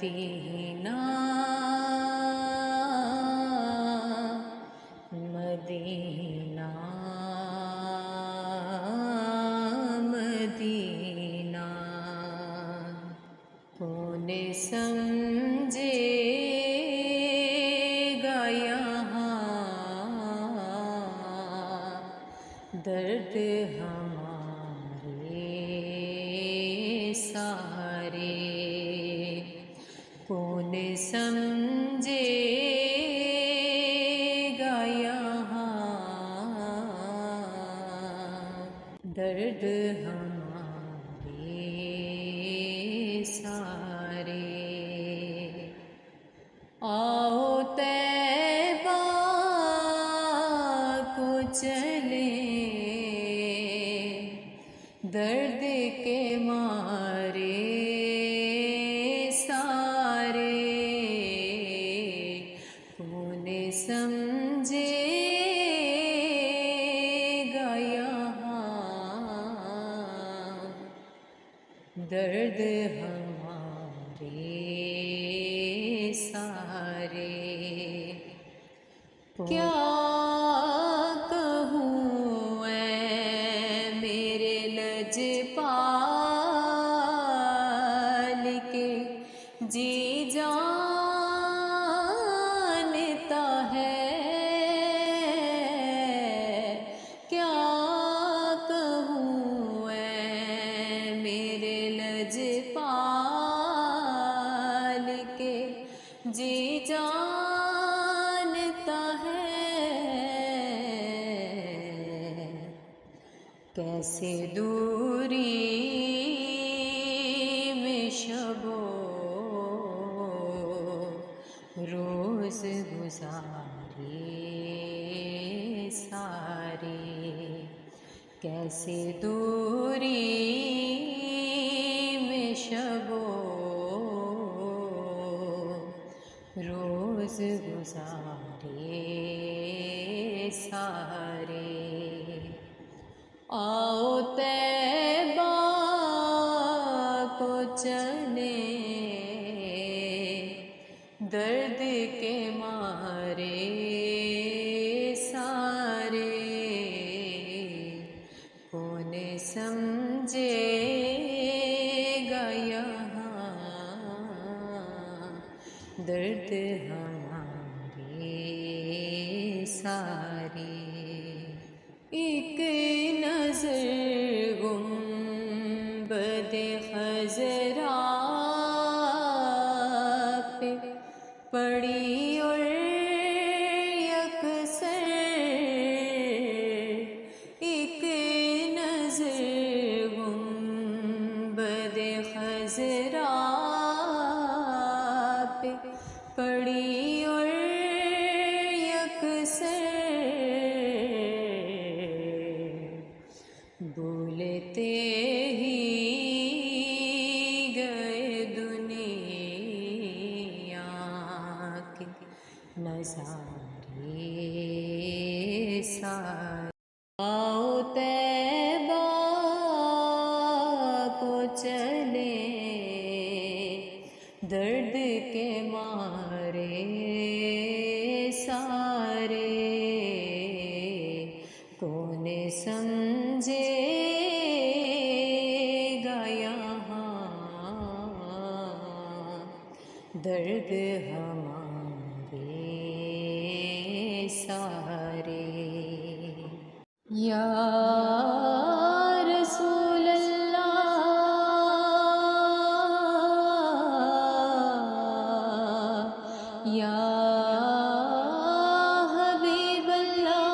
مدینہ مدینہ مدینہ کون سمجھے گا یہاں درد ہمارے سارے کون سمجھے گا یہاں درد ہمارے سارے آؤ طیبہ کو چلیں درد کے مارے سارے کون سمجھے گا یہاں درد ہمارے سارے کیا کہوں اے میرے لجپال کے جی جانتا ہے کیا کہوں اے میرے لجپال کے جی جانتا ہے کیسے دوری میں شب و روز گزارے سارے کیسے دوری میں شب و روز گزارے سارے آؤ طیبہ کو چلیں درد کے مارے سارے کون سمجھے گا یہاں درد ہمارے سارے ایک نظر گنبد خضرا پہ پڑی اور یکسر ایک نظر گنبد خضرا پہ پڑی اور یکسر بولتے ہی گئے دنیا کے نظارے سارے آؤ طیبہ کو چلیں درد کے مارے سارے کون سمجھے گا یہاں درد ہمارے سارے یا رسول اللہ یا حبیب اللہ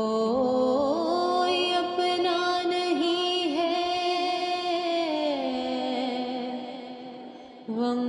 کوئی اپنا نہیں ہے غم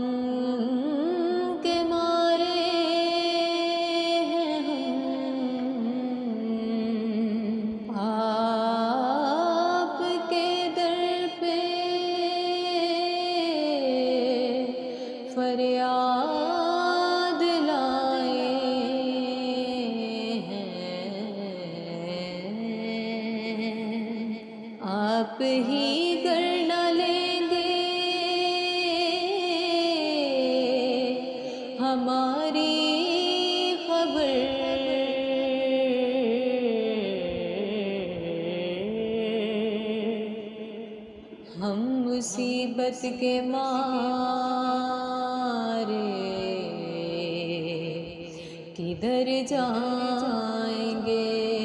آپ ہی گر نہ لیں گے ہماری خبر، ہم مصیبت کے مارے کدھر جائیں گے؟